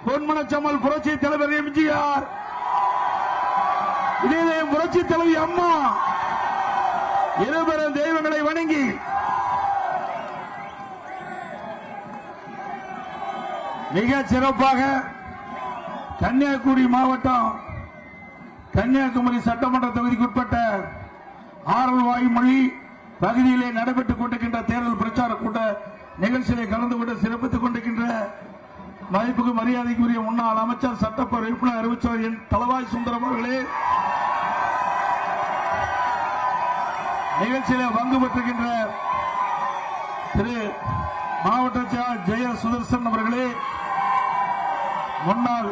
பொன்மனச்சம்மல் புரட்சி தலைவர் எம்ஜிஆர், இதே புரட்சி தலைவி அம்மா இருவரும் தெய்வங்களை வணங்கி மிக சிறப்பாக கன்னியாகுமரி மாவட்டம் கன்னியாகுமரி சட்டமன்ற தொகுதிக்குட்பட்ட ஆரல்வாய்மொழி பகுதியிலே நடைபெற்றுக் கொண்டிருக்கின்ற தேர்தல் பிரச்சார கூட்ட நிகழ்ச்சியிலே கலந்து கொண்டு சிறப்பித்துக் கொண்டிருக்கின்ற மதிப்புக்கு மரியாதைக்குரிய முன்னாள் அமைச்சர் சட்டப்பேரவை உறுப்பினர் அறிவிச்சவர் என் தளவாய் சுந்தரம் அவர்களே, நிகழ்ச்சியிலே பங்கு பெற்றிருக்கின்ற திரு மாவட்ட செயலாளர் ஜெய சுதர்சன் அவர்களே, முன்னாள்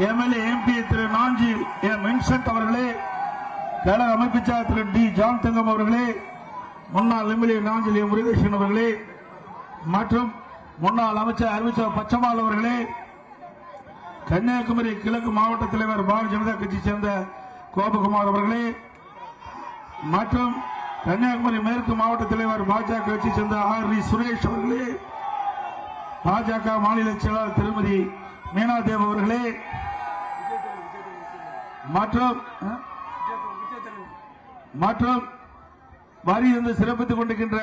எம்எல்ஏ எம்பி திரு நாஞ்சி எம் வின்சென்ட் அவர்களே, கழக அமைப்பு செயலாளர் திரு டி ஜான் தங்கம் அவர்களே, முன்னாள் எம்எல்ஏ நாஞ்சில் எம் முருகேசன் அவர்களே மற்றும் முன்னாள் அமைச்சர் அறிவிச்சர் பச்சமால் அவர்களே, கன்னியாகுமரி கிழக்கு மாவட்ட தலைவர் பாரதிய ஜனதா கட்சியை சேர்ந்த கோபகுமார் அவர்களே மற்றும் கன்னியாகுமரி மேற்கு மாவட்ட தலைவர் பாஜக கட்சியை சேர்ந்த ஆர் வி சுரேஷ் அவர்களே, பாஜக மாநில செயலாளர் திருமதி மீனாதேவ் அவர்களே மற்றும் வரியிருந்து சிறப்பித்துக் கொண்டிருக்கின்ற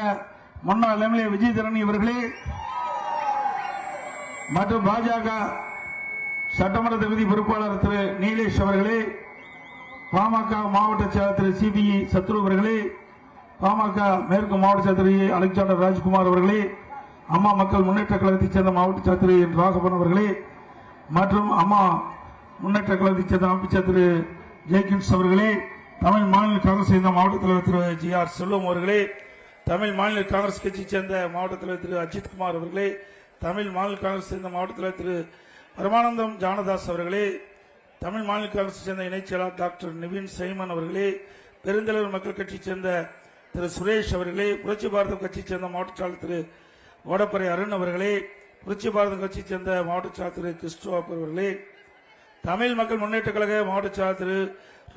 முன்னாள் எம்எல்ஏ விஜயதரணி அவர்களே மற்றும் பாஜக சட்டமன்ற தொகுதி பொறுப்பாளர் திரு நீலேஷ் அவர்களே, பாமக மாவட்ட செயலாளர் திரு சிபிஇ சத்ரு அவர்களே, பாமக மேற்கு மாவட்ட செயலாளர் திரு அலெக்சாண்டர் ராஜ்குமார் அவர்களே, அம்மா மக்கள் முன்னேற்ற கழகத்தைச் சேர்ந்த மாவட்ட செயலாளர் திரு என் ராகவன் அவர்களே மற்றும் அம்மா முன்னேற்ற கழகத்தைச் சேர்ந்த அமைச்சர் திரு ஜெய்கின்ஸ் அவர்களே, தமிழ் மாநில காங்கிரஸ் சேர்ந்த மாவட்ட தலைவர் திரு ஜி ஆர் செல்வம் அவர்களே, தமிழ் மாநில காங்கிரஸ் கட்சியை சேர்ந்த மாவட்ட தலைவர் திரு அஜித்குமார் அவர்களே, தமிழ் மாநில காங்கிரஸ் சேர்ந்த மாவட்ட தலைவர் திரு பரமானந்தம் ஜானதாஸ் அவர்களே, தமிழ் மாநில காங்கிரஸ் சேர்ந்த இணைச் செயலாளர் டாக்டர் நிவின் சைமன் அவர்களே, பெருந்தலைவர் மக்கள் கட்சியை சேர்ந்த திரு சுரேஷ் அவர்களே, புரட்சி பாரதம் கட்சியை சேர்ந்த மாவட்ட செயலாளர் திரு ஓடப்பறை அருண் அவர்களே, புரட்சி பாரதம் கட்சியை சேர்ந்த மாவட்ட செயலாளர் திரு கிறிஸ்டோப் அவர்களே, தமிழ் மக்கள் முன்னேற்ற கழக மாவட்ட செயலாளர் திரு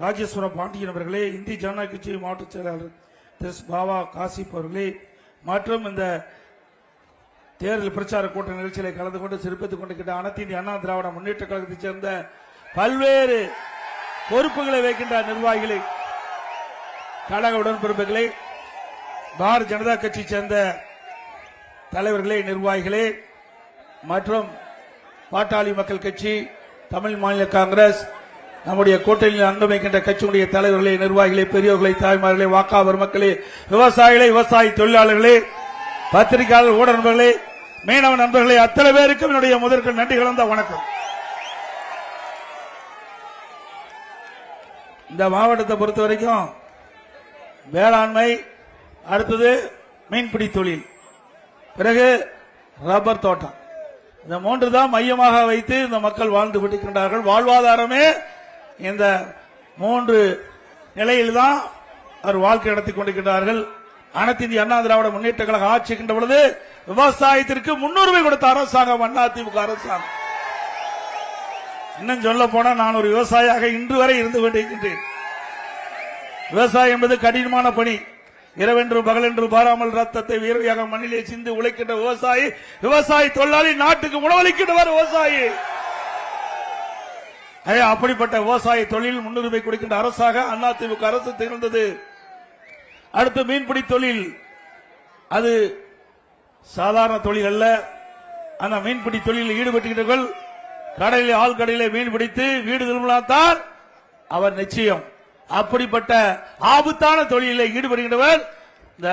ராஜேஸ்வர பாண்டியன் அவர்களே, இந்திய ஜனநாயக கட்சி மாவட்ட செயலாளர் திரு பாபா காசிப் அவர்களே மற்றும் இந்த தேர்தல் பிரச்சார கூட்ட நிகழ்ச்சிகளை கலந்து கொண்டு சிறப்பித்துக் கொண்டிருக்கின்ற அனைத்து இந்திய அண்ணா திராவிட முன்னேற்ற கழகத்தைச் சேர்ந்த பல்வேறு பொறுப்புகளை வைக்கின்ற நிர்வாகிகளை, கழக உடன்பிறப்புகளை, பாரதிய ஜனதா கட்சியை சேர்ந்த தலைவர்களே, நிர்வாகிகளே மற்றும் பாட்டாளி மக்கள் கட்சி, தமிழ் மாநில காங்கிரஸ், நம்முடைய கூட்டணியில் அங்கம் வைக்கின்ற கட்சியுடைய தலைவர்களே, நிர்வாகிகளே, பெரியோர்களை, தாய்மார்களே, வாக்காளர் மக்களே, விவசாயிகளே, விவசாய தொழிலாளர்களே, பத்திரிகையாளர், ஊடக நண்பர்களே, மீனவ நண்பர்களே, அத்தனை பேருக்கும் என்னுடைய முதற்க நன்றி கலந்த வணக்கம். இந்த மாவட்டத்தை பொறுத்த வரைக்கும் வேளாண்மை, அடுத்தது மீன்பிடி தொழில், பிறகு ரப்பர் தோட்டம், இந்த மூன்று தான் மையமாக வைத்து இந்த மக்கள் வாழ்ந்து கொண்டிருக்கின்றார்கள். வாழ்வாதாரமே இந்த மூன்று நிலையில்தான் அவர் வாழ்க்கை நடத்திக் கொண்டிருக்கிறார்கள். அனைத்து இந்திய அண்ணா திராவிட முன்னேற்ற கழக ஆட்சிக்கின்ற பொழுது விவசாயத்திற்கு முன்னுரிமை கொடுத்த அரசாங்கம் அதிமுக அரசாங்கம். இன்னும் சொல்ல போனா நான் ஒரு விவசாயியாக இன்று வரை இருந்து கொண்டிருக்கின்றேன். விவசாயம் என்பது கடினமான பணி. இரவென்று பகலென்று பாராமல் ரத்தத்தை வீரவியாக மண்ணிலே சிந்து உழைக்கின்ற விவசாயி, விவசாயி தொழிலாளி, நாட்டுக்கு உணவளிக்கின்றவர் விவசாயி. அப்படிப்பட்ட விவசாய தொழில் முன்னுரிமை கொடுக்கின்ற அரசாக அதிமுக அரசு திகழ்ந்தது. அடுத்து மீன்பிடி தொழில், அது சாதாரண தொழில் அல்ல. அந்த மீன்பிடி தொழிலில் ஈடுபட்டுகிறவர்கள் கடலிலே, ஆழ்கடலிலே மீன் பிடித்து வீடு திரும்பலாம் அவர் நிச்சயம். அப்படிப்பட்ட ஆபத்தான தொழிலில் ஈடுபடுகின்றவர் இந்த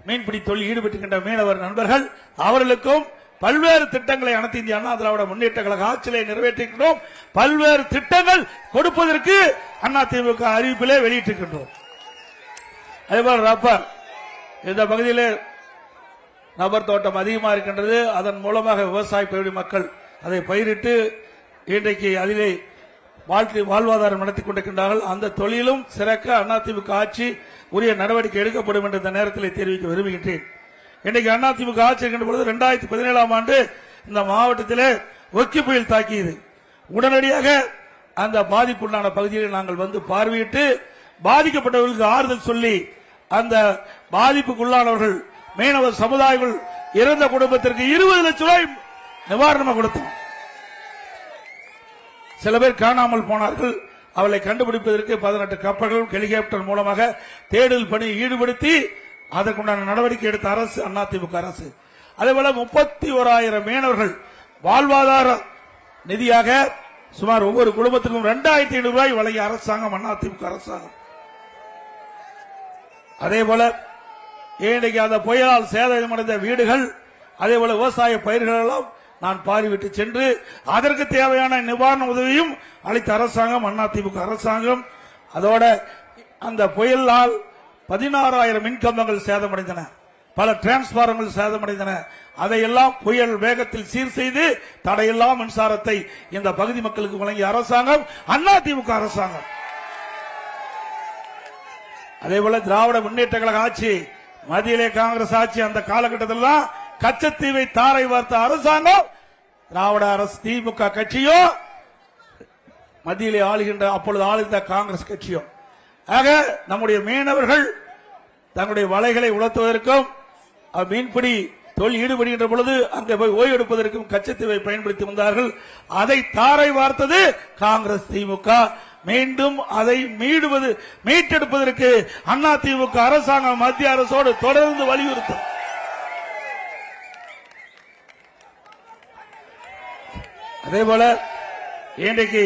மீன்பிடி தொழில் ஈடுபட்டுகின்ற மீனவர் நண்பர்கள். அவர்களுக்கும் பல்வேறு திட்டங்களை அனைத்து இந்திய அண்ணா திராவிட முன்னேற்ற கழக ஆட்சியிலே நிறைவேற்றிருக்கிறோம். பல்வேறு திட்டங்கள் கொடுப்பதற்கு அதிமுக அறிவிப்பிலே வெளியிட்டிருக்கின்றோம். அதேபோல் ரப்பர், இந்த பகுதியிலே ரப்பர் தோட்டம் அதிகமாக இருக்கின்றது. அதன் மூலமாக விவசாய பகுதி மக்கள் அதை பயிரிட்டு இன்றைக்கு அதிலே வாழ்வாதாரம் நடத்திக் கொண்டிருக்கின்றார்கள். அந்த தொழிலும் சிறக்க அதிமுக ஆட்சி உரிய நடவடிக்கை எடுக்கப்படும் என்று இந்த நேரத்தில் தெரிவிக்க விரும்புகின்றேன். இன்றைக்கு அதிமுக ஆட்சி இருக்கின்ற பொழுது 2017ஆம் ஆண்டு இந்த மாவட்டத்திலே ஒக்கி புயல் தாக்கியது. உடனடியாக அந்த பாதிப்புள்ளான பகுதியில் நாங்கள் வந்து பார்வையிட்டு பாதிக்கப்பட்டவர்களுக்கு ஆறுதல் சொல்லி அந்த பாதிப்புக்குள்ளானவர்கள் மீனவ சமுதாயங்கள் இறந்த குடும்பத்திற்கு 20 லட்சம் ரூபாய் நிவாரணமாக கொடுத்தோம். சில பேர் காணாமல் போனார்கள். அவளை கண்டுபிடிப்பதற்கு 18 கப்பல்கள் ஹெலிகாப்டர் மூலமாக தேடல் பணி ஈடுபடுத்தி அதற்குண்டான நடவடிக்கை எடுத்த அரசு அதிமுக அரசு. அதேபோல 31,000 மீனவர்கள் வாழ்வாதார நிதியாக சுமார் ஒவ்வொரு குடும்பத்துக்கும் 2,500 ரூபாய் வழங்கிய அரசாங்கம் அதிமுக அரசாங்கம். அதேபோல இன்றைக்கு அந்த புயலால் சேதமடைந்த வீடுகள், அதேபோல விவசாய பயிர்கள் எல்லாம் நான் பார்வையிட்டு சென்று அதற்கு தேவையான நிவாரண உதவியும் அளித்த அரசாங்கம் அதிமுக அரசாங்கம். அதோட அந்த புயலால் 16,000 மின்கம்பங்கள் சேதமடைந்தன, பல டிரான்ஸ்பார்மர்கள் சேதமடைந்தன. அதையெல்லாம் புயல் வேகத்தில் சீர் செய்து தடையில்லா மின்சாரத்தை இந்த பகுதி மக்களுக்கு வழங்கிய அரசாங்கம் அதிமுக அரசாங்கம். அதேபோல திராவிட முன்னேற்ற கழக ஆட்சி, மத்தியிலே காங்கிரஸ் ஆட்சி, அந்த காலகட்டத்தில் கச்சத்தீவை தாரை வார்த்த அரசாங்கம் திராவிட அரசு திமுக கட்சியோ, மத்தியிலே ஆளுகின்ற அப்பொழுது ஆளுகின்ற காங்கிரஸ் கட்சியோ. ஆக நம்முடைய மீனவர்கள் தங்களுடைய வலைகளை உலர்த்துவதற்கும் மீன்பிடி தொழில் ஈடுபடுகின்ற பொழுது அங்கே போய் ஓய்வு எடுப்பதற்கும் கச்சத்தீவை பயன்படுத்தி வந்தார்கள். அதை தாரை வார்த்தது காங்கிரஸ் திமுக. மீண்டும் அதை மீட்டெடுப்பதற்கு அதிமுக அரசாங்கம் மத்திய அரசோடு தொடர்ந்து வலியுறுத்தும். அதேபோல இன்றைக்கு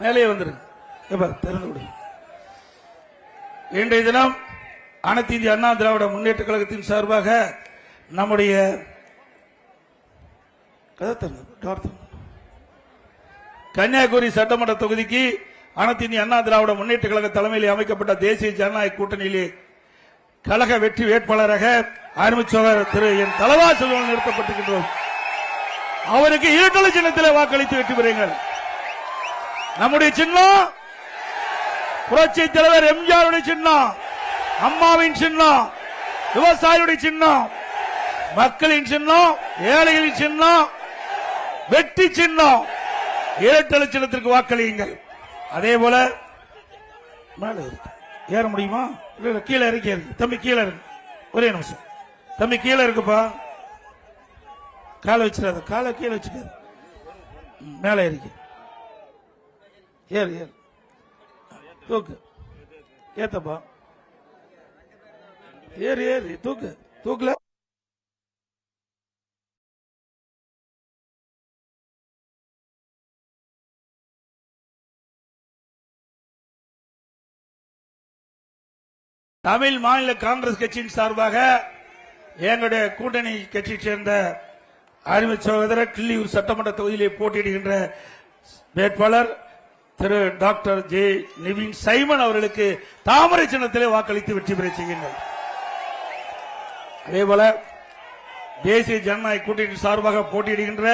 மேலே வந்துருக்கு திறந்து விடு. இன்றைய தினம் அனைத்து இந்திய அண்ணா திராவிட முன்னேற்ற கழகத்தின் சார்பாக நம்முடைய கன்னியாகுமரி சட்டமன்ற தொகுதிக்கு அனைத்து இந்திய அண்ணா திராவிட முன்னேற்ற கழக தலைமையில் அமைக்கப்பட்ட தேசிய ஜனநாயக கூட்டணியிலே கழக வெற்றி வேட்பாளராக அருமைச்சோழர் திரு என் தலவா செல்வன் நிறுத்தப்பட்டிருக்கின்றோம். அவருக்கு இரட்டலை சின்னத்தில் வாக்களித்து வெற்றி பெறுங்கள். நம்முடைய சின்னம் புரட்சி தலைவர் எம்ஜிஆருடைய சின்னம், அம்மாவின் சின்னம், விவசாயியுடைய சின்னம், மக்களின் சின்னம், ஏழைகளின் சின்னம், வெற்றி சின்னம். இரட்டலை சின்னத்திற்கு வாக்களியுங்கள். அதே போல ஏற முடியுமா? கீழே இருக்கு தம்பி, கீழே இருக்கு. ஒரே நிமிஷம் தம்பி, கீழே இருக்குப்பா. காலை வச்சிடாத, காலை கீழே வச்சுக்க. மேலே இருக்கு. ஏறு ஏறு, தூக்கு, ஏத்தப்பா, ஏறு ஏறு, தூக்கு, தூக்குல. தமிழ் மாநில காங்கிரஸ் கட்சியின் சார்பாக எங்களுடைய கூட்டணி கட்சியை சேர்ந்த அருமை சகோதரர் கிள்ளியூர் சட்டமன்ற தொகுதியிலே போட்டியிடுகின்ற வேட்பாளர் திரு டாக்டர் ஜே நிவின் சைமன் அவர்களுக்கு தாமரை சின்னத்திலே வாக்களித்து வெற்றி பெற செய்யுங்கள். அதேபோல தேசிய ஜனநாயக கூட்டணி சார்பாக போட்டியிடுகின்ற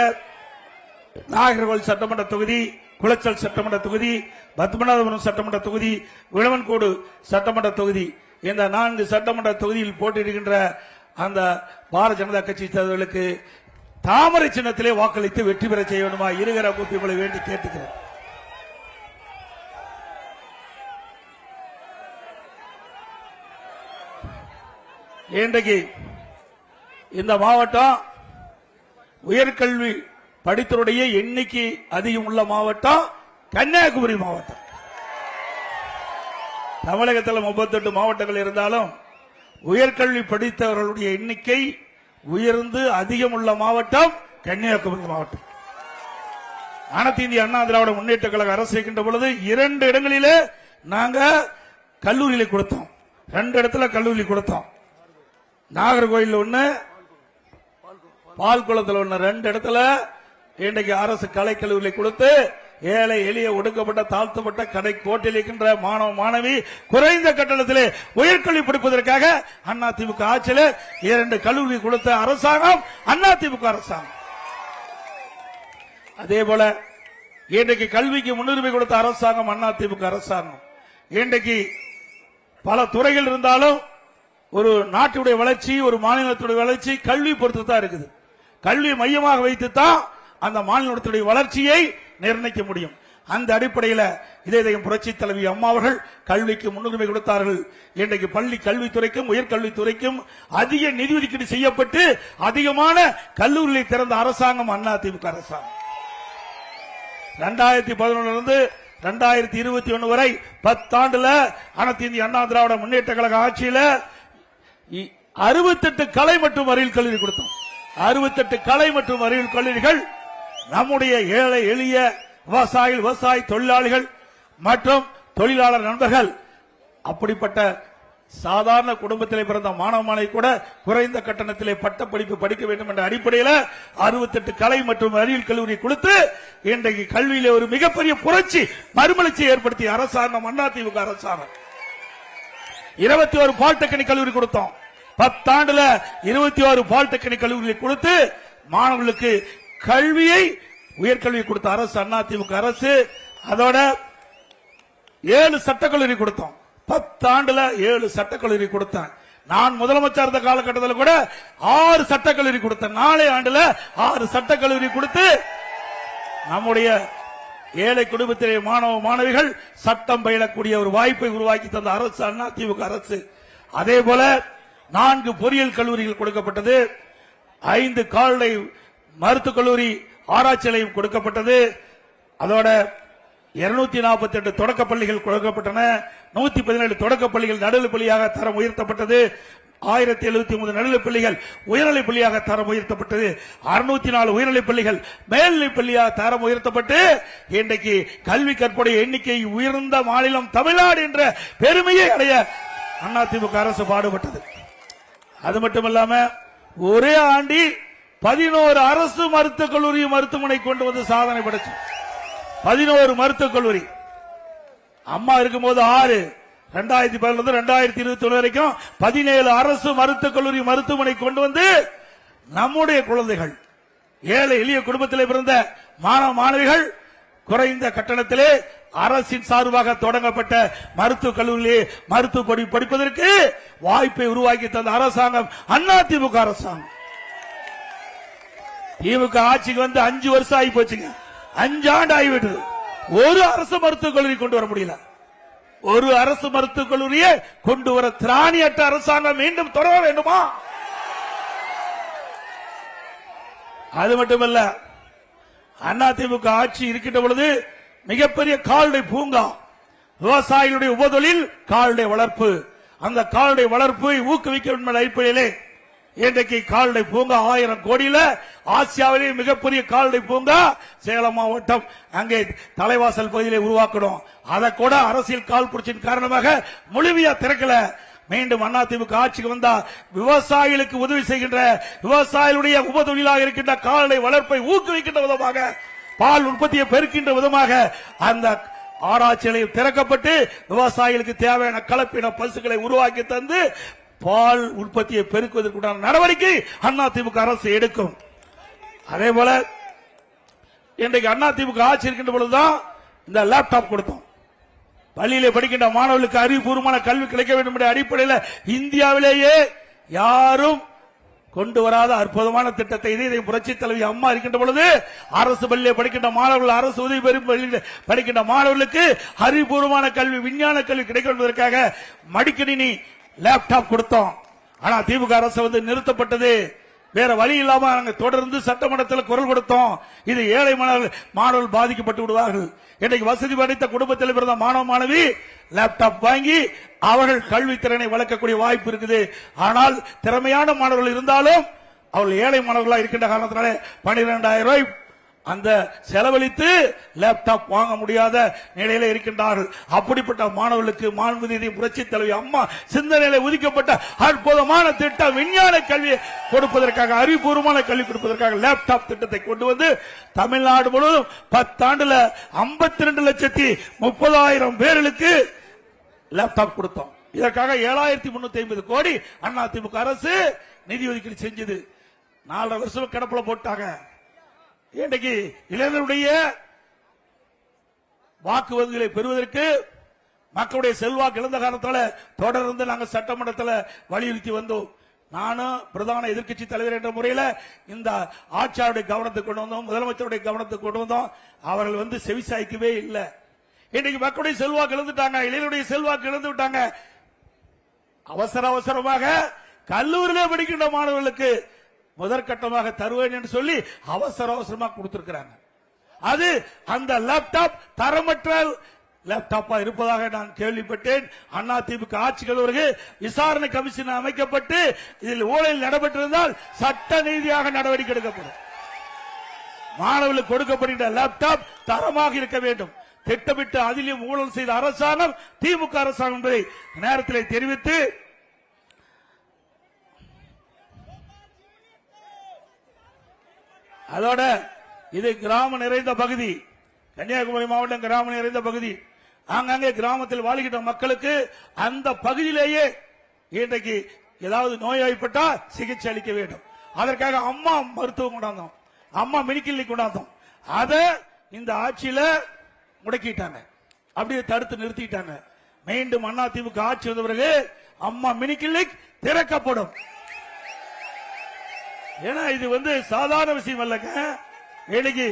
நாகர்கோவில் சட்டமன்ற தொகுதி, குளச்சல் சட்டமன்ற தொகுதி, பத்மநாபபுரம் சட்டமன்ற தொகுதி, விளவன்கோடு சட்டமன்ற தொகுதி, இந்த 4 சட்டமன்ற தொகுதியில் போட்டியிடுகின்ற அந்த பாரதிய ஜனதா கட்சி தலைவர்களுக்கு தாமரை சின்னத்திலே வாக்களித்து வெற்றி பெற செய்ய வேண்டுமா இருகர கூப்பிகளை வேண்டி கேட்டுக்கிறேன். இன்றைக்கு இந்த மாவட்டம் உயர்கல்வி படித்தருடைய எண்ணிக்கை அதிகம் உள்ள மாவட்டம் கன்னியாகுமரி மாவட்டம். தமிழகத்தில் 38 மாவட்டங்கள் இருந்தாலும் உயர்கல்வி படித்தவர்களுடைய எண்ணிக்கை உயர்ந்து அதிகம் உள்ள மாவட்டம் கன்னியாகுமரி மாவட்டம். அனைத்து இந்திய அண்ணா திராவிட முன்னேற்ற கழக அரசு இருக்கின்ற பொழுது 2 இடங்களிலே நாங்க கல்லூரியில கொடுத்தோம். 2 இடத்துல கல்லூரி கொடுத்தோம். நாகர்கோயில் ஒண்ணு, பால்குளத்தில் ஒண்ணு. 2 இடத்துல இன்றைக்கு அரசு கலைக்கல்லூரியை கொடுத்து ஏழை எளிய ஒடுக்கப்பட்ட தாழ்த்தப்பட்ட கடை கோட்டில் இருக்கின்ற மாணவ மாணவி குறைந்த கட்டணத்திலே உயர்கல்வி படிப்பதற்காக அதிமுக ஆட்சியில் 2 கல்லூரி கொடுத்த அரசாங்கம் அதிமுக அரசாங்கம். அதே போல இன்றைக்கு கல்விக்கு முன்னுரிமை கொடுத்த அரசாங்கம் அதிமுக அரசாங்கம். இன்றைக்கு பல துறைகள் இருந்தாலும் ஒரு நாட்டுடைய வளர்ச்சி, ஒரு மாநிலத்துடைய வளர்ச்சி கல்வி பொறுத்து தான் இருக்குது. கல்வி மையமாக வைத்துத்தான் அந்த மாநிலத்துடைய வளர்ச்சியை நிர்ணயிக்க முடியும். அந்த அடிப்படையில் இதே புரட்சி தலைவி அம்மா அவர்கள் கல்விக்கு முன்னுரிமை கொடுத்தார்கள். இன்றைக்கு பள்ளி கல்வித்துறைக்கும் உயர்கல்வித்துறைக்கும் அதிக நிதி ஒதுக்கீடு செய்யப்பட்டு அதிகமான கல்லூரிகளை திறந்த அரசாங்கம் அதிமுக அரசாங்கம். 2011 2021 வரை 10 ஆண்டுல அனைத்து இந்திய அண்ணா திராவிட முன்னேற்ற கழக ஆட்சியில் 68 கலை மற்றும் அறிவியல் கல்லூரி கொடுத்தோம். 68 கலை மற்றும் அறிவியல் கல்லூரிகள் நம்முடைய ஏழை எளிய விவசாயிகள், விவசாய தொழிலாளிகள் மற்றும் தொழிலாளர் நண்பர்கள், அப்படிப்பட்ட சாதாரண குடும்பத்தில் பிறந்த மாணவ மாணவி கூட குறைந்த கட்டணத்திலே பட்டப்படிப்பு படிக்க வேண்டும் என்ற அடிப்படையில் 68 கலை மற்றும் அறிவியல் கல்லூரி கொடுத்து இன்றைக்கு கல்வியிலே ஒரு மிகப்பெரிய புரட்சி மறுமலர்ச்சியை ஏற்படுத்திய அரசாங்கம் அதிமுக அரசாங்கம். 21 பாலிடெக்னிக் கல்லூரி கொடுத்தோம். 10 ஆண்டுல 21 பாலிடெக்னிக் கல்லூரியை கொடுத்து மாணவர்களுக்கு கல்வியை உயர்கல்வி கொடுத்த அரசு அதிமுக அரசு. அதோட 7 சட்டக்கல்லூரி கொடுத்தோம். 10 ஆண்டுல 7 சட்டக்கல்லூரி கொடுத்தேன். நான் முதலமைச்சர் இருந்த காலகட்டத்தில் கூட 6 சட்டக்கல்லூரி கொடுத்தேன். 4 ஆண்டுல 6 சட்டக்கல்லூரி கொடுத்து நம்முடைய ஏழை குடும்பத்திலே மாணவ மாணவிகள் சட்டம் பயிலக்கூடிய ஒரு வாய்ப்பை உருவாக்கி தந்த அரசு அதிமுக அரசு. அதே போல 4 பொறியியல் கல்லூரிகள் கொடுக்கப்பட்டது. 5 கால்நடை மருத்துவக் கல்லூரி ஆராய்ச்சி நிலையம் கொடுக்கப்பட்டது. அதோட 248 தொடக்க பள்ளிகள் கொடுக்கப்பட்டன. 117 தொடக்க பள்ளிகள் நடுநிலைப் பள்ளியாக தரம் உயர்த்தப்பட்டது. 1073 நடுநிலைப் பள்ளிகள் உயர்நிலைப் பள்ளியாக தரம் உயர்த்தப்பட்டது. 604 உயர்நிலைப் பள்ளிகள் மேல்நிலைப் பள்ளியாக தரம் உயர்த்தப்பட்டு இன்றைக்கு கல்வி கற்புடைய எண்ணிக்கை உயர்ந்த மாநிலம் தமிழ்நாடு என்ற பெருமையை அடைய அதிமுக அரசு பாடுபட்டது. அது மட்டுமல்லாம ஒரே ஆண்டில் 11 அரசு மருத்துவக் கல்லூரி மருத்துவமனை கொண்டு வந்து சாதனை படைச்சு. 11 மருத்துவக் கல்லூரி அம்மா இருக்கும்போது 6, 2011 2021 வரைக்கும் 17 அரசு மருத்துவக் கல்லூரி மருத்துவமனை கொண்டு வந்து நம்முடைய குழந்தைகள், ஏழை எளிய குடும்பத்திலே பிறந்த மாணவ மாணவிகள் குறைந்த கட்டணத்திலே அரசின் சார்பாக தொடங்கப்பட்ட மருத்துவக் கல்லூரியிலே மருத்துவ படிப்பதற்கு வாய்ப்பை உருவாக்கி தந்த அரசாங்கம் அதிமுக அரசாங்கம். திமுக ஆட்சிக்கு வந்து 5 வருஷம் ஆகி போச்சுங்க. 5 ஆண்டு ஆகிவிட்டது. ஒரு அரசு மருத்துவக் கல்லூரி கொண்டு வர முடியல. ஒரு அரசு மருத்துவக் கல்லூரியை கொண்டு வர திராணியற்ற அரசாங்கம் மீண்டும் தொடர வேண்டுமா? அது மட்டுமல்ல, அதிமுக ஆட்சி இருக்கின்ற பொழுது மிகப்பெரிய கால்நடை பூங்கா, விவசாயிகளுடைய உபதொழில் கால்நடை வளர்ப்பு, அந்த கால்நடை வளர்ப்பை ஊக்குவிக்க வேண்டும் என்ற அடிப்படையிலே இன்றைக்கு கால்நடை பூங்கா 1000 கோடியில ஆசியாவிலேயே மிகப்பெரிய கால்நடை பூங்கா சேலம் மாவட்டம் அங்கே தலைவாசல் பகுதியிலே உருவாக்கணும். அதை கூட அரசியல் கால் புரட்சியின் காரணமாக முழுமையா திறக்கல. மீண்டும் அதிமுக ஆட்சிக்கு வந்தா விவசாயிகளுக்கு உதவி செய்கின்ற, விவசாயிகளுடைய உபதொழிலாக இருக்கின்ற கால்நடை வளர்ப்பை ஊக்குவிக்கின்ற விதமாக, பால் உற்பத்தியை பெருக்கின்ற விதமாக அந்த ஆராய்ச்சி நிலையம் திறக்கப்பட்டு விவசாயிகளுக்கு தேவையான கலப்பின பசுக்களை உருவாக்கி தந்து பால் உற்பத்தியை பெருக்குவதற்குண்டான நடவடிக்கை அதிமுக அரசு எடுக்கும். அதே போல இன்றைக்கு அதிமுக ஆட்சி இருக்கின்ற பொழுதுதான் இந்த லேப்டாப் கொடுத்தோம். பள்ளியிலே படிக்கின்ற மாணவர்களுக்கு அறிவுபூர்வமான கல்வி கிடைக்க வேண்டும் என்ற அடிப்படையில் இந்தியாவிலேயே யாரும் கொண்டு வராத அற்புதமான திட்டத்தை இதை புரட்சி தலைவி அம்மா இருக்கின்ற பொழுது அரசு பள்ளியிலே படிக்கின்ற மாணவர்கள், அரசு உதவி பெறும் பள்ளியில் படிக்கின்ற மாணவர்களுக்கு அறிவுபூர்வமான கல்வி, விஞ்ஞான கல்வி கிடைக்க என்பதற்காக மடிக்கணினி லேப்டாப் கொடுத்தோம். ஆனா திமுக அரசு வந்து நிறுத்தப்பட்டது. வேற வழி இல்லாம நாங்க தொடர்ந்து சட்டமன்றத்தில் குரல் கொடுத்தோம். இது ஏழை மாணவர்கள் பாதிக்கப்பட்டு விடுவார்கள். இன்றைக்கு வசதி படைத்த குடும்பத்தில் பிறந்த மாணவ மாணவி லேப்டாப் வாங்கி அவர்கள் கல்வித்திறனை வளர்க்கக்கூடிய வாய்ப்பு இருக்குது. ஆனால் திறமையான மாணவர்கள் இருந்தாலும் அவர்கள் ஏழை மாணவர்களாக இருக்கின்ற காரணத்தினாலே 12,000 ரூபாய் அந்த செலவழித்து லேப்டாப் வாங்க முடியாத நிலையில இருக்கின்றார்கள். அப்படிப்பட்ட மாணவர்களுக்கு மாண்புமிகு புரட்சி தலைவி அம்மா சிந்தனையில ஒதுக்கப்பட்ட அற்புதமான திட்டம் விஞ்ஞான கல்வியை கொடுப்பதற்காக, அறிவுபூர்வமான கல்வி கொடுப்பதற்காக லேப்டாப் திட்டத்தை கொண்டு வந்து தமிழ்நாடு முழுவதும் 10 ஆண்டுல 52,30,000 பேர்களுக்கு லேப்டாப் கொடுத்தோம். இதற்காக 7,350 கோடி அதிமுக அரசு நிதி ஒதுக்கீடு செஞ்சது. 4 வருஷம் கிடப்புல போட்டாங்க. இன்றைக்கு இளைஞருடைய வாக்கு வங்கிகளை பெறுவதற்கு மக்களுடைய செல்வாக்கு இழந்த காரணத்தால தொடர்ந்து நாங்கள் சட்டமன்றத்தில் வலியுறுத்தி வந்தோம். நானும் பிரதான எதிர்க்கட்சி தலைவர் என்ற முறையில் இந்த ஆட்சியாருடைய கவனத்துக்கு கொண்டு வந்தோம், முதலமைச்சருடைய கவனத்துக்கு கொண்டு வந்தோம். அவர்கள் செவிசாய்க்கவே இல்லை. இன்னைக்கு மக்களுடைய செல்வாக்கு இழந்துட்டாங்க, இளைஞருடைய செல்வாக்கு இழந்து விட்டாங்க. அவசரமாக கல்லூரியிலே படிக்கின்ற மாணவர்களுக்கு முதற்கட்டமாக தருவேன் என்று சொல்லி அவசரமாக கொடுத்திருக்கிறாங்க. அது அந்த லேப்டாப் தரமற்ற லேப்டாப்பா இருப்பதாக நான் கேள்விப்பட்டேன். அதிமுக ஆட்சிகள் விசாரணை கமிஷன் அமைக்கப்பட்டு இதில் ஊழல் நடைபெற்றிருந்தால் சட்ட ரீதியாக நடவடிக்கை எடுக்கப்படும். மாணவர்களுக்கு கொடுக்கப்படுகின்ற லேப்டாப் தரமாக இருக்க வேண்டும். திட்டமிட்டு அதிலும் ஊழல் செய்த அரசாங்கம் திமுக அரசாங்கம் என்பதை நேரத்தில் தெரிவித்து, அதோட இது கிராமம் நிறைந்த பகுதி, கன்னியாகுமரி மாவட்டம் கிராமம் நிறைந்த பகுதி. ஆங்காங்கே கிராமத்தில் வாழ்கின்ற மக்களுக்கு அந்த பகுதியிலேயே இன்றைக்கு ஏதாவது நோய்வாய்ப்பட்டா சிகிச்சை அளிக்க வேண்டும். அதற்காக அம்மா மருத்துவம் கொண்டாந்தோம், அம்மா மெடிக்கல் கொண்டாந்தோம். அதை இந்த ஆட்சியில முடக்கிட்டாங்க, அப்படியே தடுத்து நிறுத்திட்டாங்க. மீண்டும் அதிமுக ஆட்சி வந்தவர்களே அம்மா மினி கிளினிக் திறக்கப்படும். ஏன்னா இது சாதாரண விஷயம் அல்லங்க. இன்னைக்கு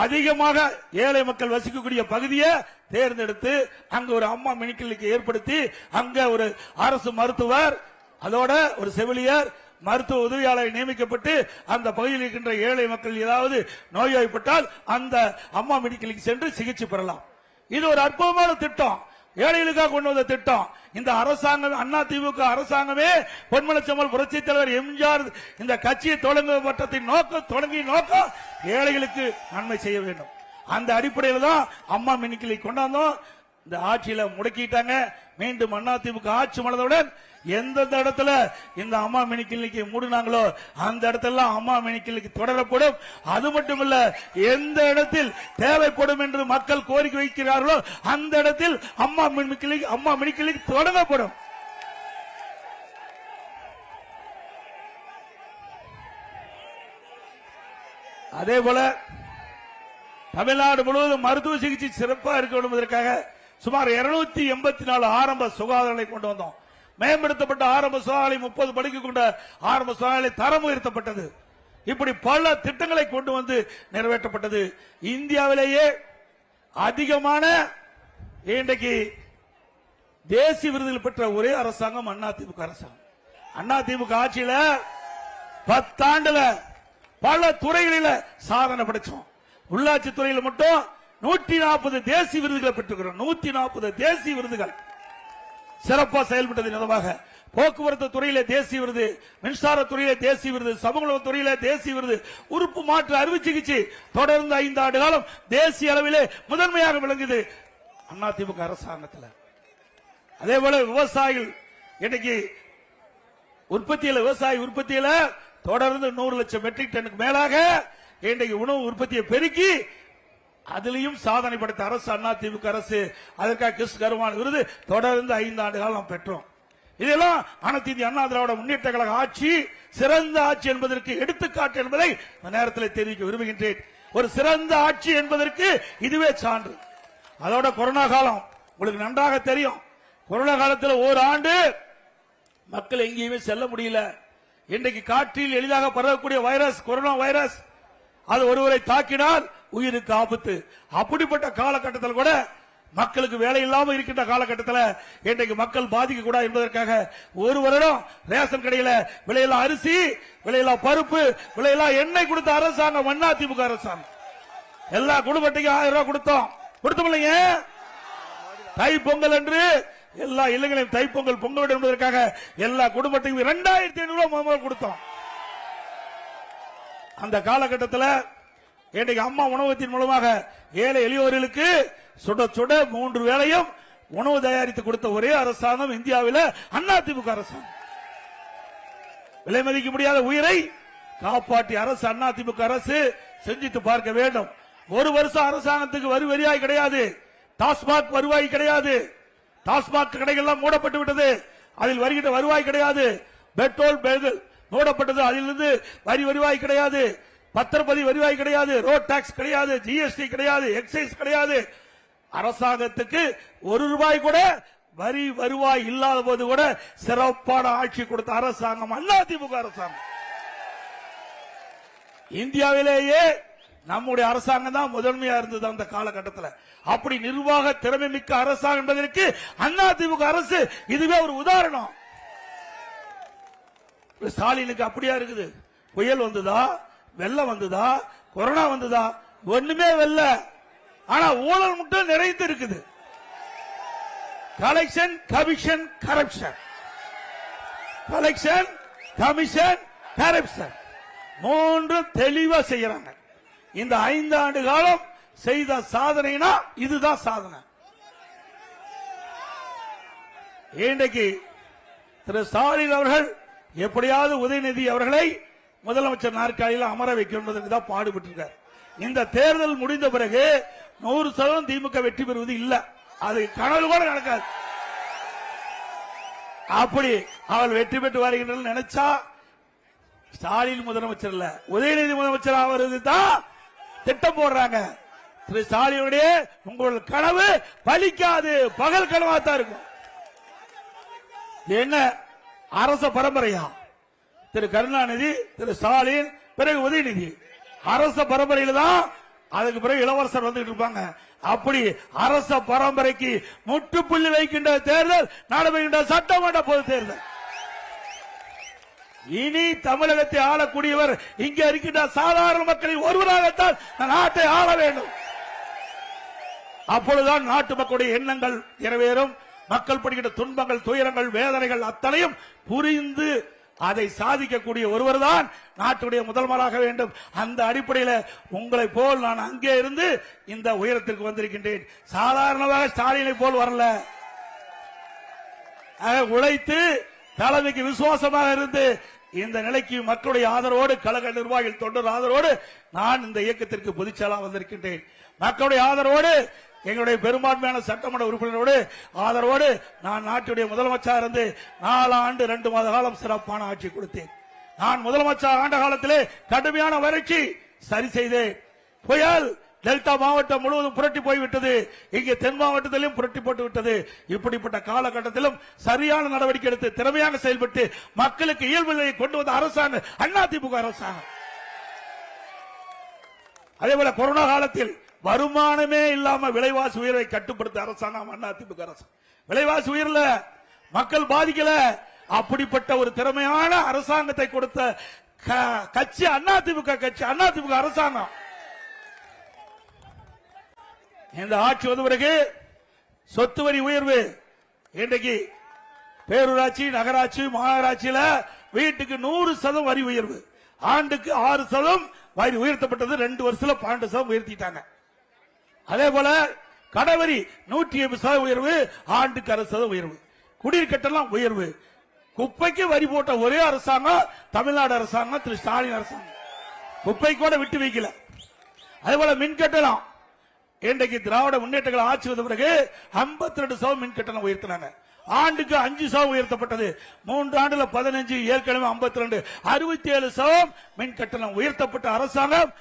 அதிகமாக ஏழை மக்கள் வசிக்கக்கூடிய பகுதியை தேர்ந்தெடுத்து அங்க ஒரு அம்மா மினி கிளினிக் ஏற்படுத்தி அங்க ஒரு அரசு மருத்துவர், அதோட ஒரு செவிலியர், மருத்துவ உதவியாளர் நியமிக்கப்பட்டு அந்த பகுதியில் இருக்கின்ற ஏழை மக்கள் ஏதாவது நோய்வாய்ப்பட்டால் அந்த அம்மா மெடிக்கலுக்கு சென்று சிகிச்சை பெறலாம். இது ஒரு அற்புதமான திட்டம், ஏழைகளுக்காக கொண்டு வந்த திட்டம். இந்த அரசாங்கம் அதிமுக அரசாங்கமே பொன்மனச்செம்மல் புரட்சி தலைவர் எம்ஜிஆர் இந்த கட்சியை தொடங்கிய நோக்கம் ஏழைகளுக்கு நன்மை செய்ய வேண்டும். அந்த அடிப்படையில் தான் அம்மா மெடிக்கலை கொண்டாந்தோம். இந்த ஆட்சியில முடக்கிட்டாங்க. மீண்டும் அதிமுக ஆட்சி மலர்ந்தவுடன் எந்தெந்த இடத்துல இந்த அம்மா மினி கிளினிக்கை மூடினாங்களோ அந்த இடத்துல அம்மா மினி கிளினிக் தொடரப்படும். அது மட்டுமல்ல, எந்த இடத்தில் தேவைப்படும் என்று மக்கள் கோரிக்கை வைக்கிறார்களோ அந்த இடத்தில் அம்மா மினி கிளினிக் தொடங்கப்படும். அதே போல தமிழ்நாடு முழுவதும் மருத்துவ சிகிச்சை சிறப்பாக இருக்க வேண்டும் என்பதற்காக சுமார் 284 ஆரம்ப சுகாதாரங்களை கொண்டு வந்தோம். மேம்படுத்தப்பட்ட ஆரம்ப சுகாதார 30 படுக்கை கொண்ட ஆரம்ப சுகாதார தரம் உயர்த்தப்பட்டது. இப்படி பல திட்டங்களை கொண்டு வந்து நிறைவேற்றப்பட்டது. இந்தியாவிலேயே அதிகமான இன்றைக்கு தேசிய விருதுகள் பெற்ற ஒரே அரசாங்கம் அதிமுக அரசாங்கம். அதிமுக ஆட்சியில 10 ஆண்டுல பல துறைகளில் சாதனை படைச்சோம். உள்ளாட்சி துறையில் மட்டும் 140 தேசிய விருதுகளை பெற்றுக்கிறோம். 140 தேசிய விருதுகள் சிறப்பாக செயல்பட்டது நிலவாக. போக்குவரத்து துறையிலே தேசிய விருது, மின்சார துறையிலே தேசிய விருது, சமூக துறையிலே தேசிய விருது, உறுப்பு மாற்று அறுவை சிகிச்சை தொடர்ந்து 5 ஆண்டு காலம் தேசிய அளவிலே முதன்மையாக விளங்குது அதிமுக அரசாங்கத்தில். அதே போல விவசாயிகள் இன்னைக்கு விவசாய உற்பத்தியில தொடர்ந்து 100 லட்சம் மெட்ரிக் டனுக்கு மேலாக இன்றைக்கு உணவு உற்பத்தியை பெருக்கி அதிலையும் சாதனை படைத்த அரசு அதிமுக அரசு. அதற்காக கிறிஸ் கருவான் விருது தொடர்ந்து 5 ஆண்டு காலம் பெற்றோம். இதெல்லாம் அனைத்து இந்திய அண்ணா திராவிட முன்னேற்ற கழக ஆட்சி சிறந்த ஆட்சி என்பதற்கு எடுத்துக்காட்டு என்பதை இந்த நேரத்தில் தெரிவிக்க விரும்புகின்றேன். ஒரு சிறந்த ஆட்சி என்பதற்கு இதுவே சான்று. அதோட கொரோனா காலம் உங்களுக்கு நன்றாக தெரியும். கொரோனா காலத்தில் ஓராண்டு மக்கள் எங்கேயுமே செல்ல முடியல. இன்றைக்கு காற்றில் எளிதாக பரவக்கூடிய வைரஸ் கொரோனா வைரஸ், அது ஒருவரை தாக்கினால் உயிருக்கு ஆபத்து. அப்படிப்பட்ட காலகட்டத்தில் கூட மக்களுக்கு வேலை இல்லாமல் இருக்கின்ற காலகட்டத்தில் இன்றைக்கு மக்கள் பாதிக்க கூடாது என்பதற்காக ஒரு வருடம் ரேஷன் கடையில விலையில்லா அரிசி, விலையில்லா பருப்பு, விலையில்லா எண்ணெய் கொடுத்த அரசாங்கம் அதிமுக அரசாங்கம். எல்லா குடும்பத்துக்கும் 1000 ரூபாய் கொடுத்தோம் இல்லைங்க. தை பொங்கல் என்று எல்லா இல்லங்களையும் தைப்பொங்கல் பொங்கல் என்பதற்காக எல்லா குடும்பத்துக்கும் 2500 ரூபாய் கொடுத்தோம். அந்த காலகட்டத்தில் இன்றைக்கு அம்மா உணவகத்தின் மூலமாக ஏழை எளியோர்களுக்கு சுட சுட 3 வேளையும் உணவு தயாரித்து கொடுத்த ஒரே அரசாங்கம் இந்தியாவில் அதிமுக அரசாங்கம். விலை மதிக்க முடியாத உயிரை காப்பாற்றிய அரசு அதிமுக அரசு. செஞ்சிட்டு பார்க்க வேண்டும். ஒரு வருஷம் அரசாங்கத்துக்கு வருவாய் கிடையாது, டாஸ்மாக் வருவாய் கிடையாது. டாஸ்மாக் கடைகள் மூடப்பட்டு விட்டது, அதில் வருகின்ற வருவாய் கிடையாது. பெட்ரோல் மூடப்பட்டது, அதிலிருந்து வரி வருவாய் கிடையாது. பத்திரப்பதிவு வருவாய் கிடையாது, ரோட் டாக்ஸ் கிடையாது, ஜிஎஸ்டி கிடையாது, எக்ஸைஸ் கிடையாது. அரசாங்கத்துக்கு 1 ரூபாய் கூட வரி வருவாய் இல்லாத போது கூட சிறப்பான ஆட்சி கொடுத்த அரசாங்கம் அதிமுக அரசாங்கம். இந்தியாவிலேயே நம்முடைய அரசாங்கம் தான் முதன்மையா இருந்தது அந்த காலகட்டத்தில். அப்படி நிர்வாக திறமை மிக்க அரசாங்கம் என்பதற்கு அதிமுக அரசு இதுவே ஒரு உதாரணம். ஸ்டாலினுக்கு அப்படியா இருக்குது? புயல் வந்ததா, வெள்ளம் வந்ததா, கொரோனா வந்ததா? ஒண்ணுமே வெல்ல. ஆனா ஊழல் மட்டும் நிறைந்து இருக்குது. Collection, commission, corruption. Collection, commission, corruption மூன்று தெளிவா செய்யறாங்க. இந்த 5 ஆண்டு காலம் செய்த சாதனைனா இதுதான் சாதனை. இன்றைக்கு திரு ஸ்டாலின் அவர்கள் எப்படியாவது உதயநிதி அவர்களை முதலமைச்சர் நாற்காலியில் அமர வைக்கும் என்பதற்கு தான் பாடுபட்டிருக்கார். இந்த தேர்தல் முடிந்த பிறகு 100% திமுக வெற்றி பெறுவது இல்ல. அது கனவு கூட நடக்காது. அப்படி அவள் வெற்றி பெற்று வருகின்ற நினைச்சா ஸ்டாலின் முதலமைச்சர் இல்ல, உதயநிதி முதலமைச்சர் ஆவது தான் திட்டம் போடுறாங்க. திரு ஸ்டாலினுடைய உங்கள் கனவு பலிக்காது, பகல் கனவாத்தான் இருக்கும். என்ன அரச பரம்பரையா? திரு கருணாநிதி, திரு ஸ்டாலின், பிறகு உதயநிதி அரச பரம்பரையில் தான். அதுக்கு பிறகு இளவரசர் வந்துட்டு இருப்பாங்க. அப்படி அரச பரம்பரைக்கு முற்றுப்புள்ளி வைக்கின்ற தேர்தல் நடைபெறுகின்ற சட்டமன்ற பொது தேர்தல். இனி தமிழகத்தை ஆளக்கூடியவர் இங்கே இருக்கின்ற சாதாரண மக்களில் ஒருவராகத்தான் நாட்டை ஆள வேண்டும். அப்பொழுதுதான் நாட்டு மக்களுடைய எண்ணங்கள் நிறைவேறும். மக்கள் படுகின்ற துன்பங்கள், துயரங்கள், வேதனைகள் அத்தனையும் புரிந்து அதை சாதிக்கக்கூடிய ஒருவர் தான் நாட்டுடைய முதல்வராக வேண்டும். அந்த அடிப்படையில் உங்களை போல் நான் அங்கே இருந்து இந்த உயரத்திற்கு வந்திருக்கின்றேன். சாதாரணமாக ஸ்டாலினை போல் வரல. உழைத்து தலைமைக்கு விசுவாசமாக இருந்து இந்த நிலைக்கு மக்களுடைய ஆதரவோடு, கழக நிர்வாகிகள், தொண்டர் ஆதரவோடு நான் இந்த இயக்கத்திற்கு பொதுச்செயலாளர் வந்திருக்கின்றேன். மக்களுடைய ஆதரவோடு, எங்களுடைய பெரும்பான்மையான சட்டமன்ற உறுப்பினரோடு ஆதரவோடு நான் நாட்டுடைய முதலமைச்சர் இருந்து 4 ஆண்டு 2 மாத காலம் சிறப்பான ஆட்சி கொடுத்தேன். நான் முதலமைச்சர் ஆண்ட காலத்திலே கடுமையான வறட்சி சரி செய்தேன். புயல் டெல்டா மாவட்டம் முழுவதும் புரட்டி போய்விட்டது. இங்கே தென் மாவட்டத்திலும் புரட்டி போட்டு விட்டது. இப்படிப்பட்ட காலகட்டத்திலும் சரியான நடவடிக்கை எடுத்து திறமையாக செயல்பட்டு மக்களுக்கு இயல்பு நிலையை கொண்டு வந்த அரசாங்கம் அதிமுக அரசாங்கம். அதேபோல கொரோனா காலத்தில் வருமானமே இல்லாம விலைவாசி உயர்வை கட்டுப்படுத்த அரசாங்கம் அதிமுக அரசு. விலைவாசி உயர்ல மக்கள் பாதிக்கல. அப்படிப்பட்ட ஒரு திறமையான அரசாங்கத்தை கொடுத்த கட்சி அதிமுக கட்சி, அதிமுக அரசாங்கம். இந்த ஆட்சி வந்த பிறகு சொத்து வரி உயர்வு, இன்றைக்கு பேரூராட்சி, நகராட்சி, மாநகராட்சியில வீட்டுக்கு 100% வரி உயர்வு, ஆண்டுக்கு 6% வரி உயர்த்தப்பட்டது. 2 வருஷத்துல 12% உயர்த்திட்டாங்க. அதே போல கடவரி 180% உயர்வு, ஆண்டுக்கு 60% உயர்வு. குடிநீர் கட்டணம் உயர்வு. குப்பைக்கு வரி போட்ட ஒரே அரசாங்கம் தமிழ்நாடு அரசாங்கம், திரு ஸ்டாலின் அரசாங்கம். குப்பை கூட விட்டு வைக்கல. அதே போல மின் கட்டணம், இன்றைக்கு திராவிட முன்னேற்றங்கள் ஆட்சி வந்த பிறகு 52% மின் கட்டணம் உயர்த்தினாங்க. ஆண்டுக்கு 5% உயர்த்தப்பட்டது. 3 ஆண்டுல 15, ஏற்கனவே 52, 67% மின் கட்டணம் உயர்த்தப்பட்ட அரசாங்கம்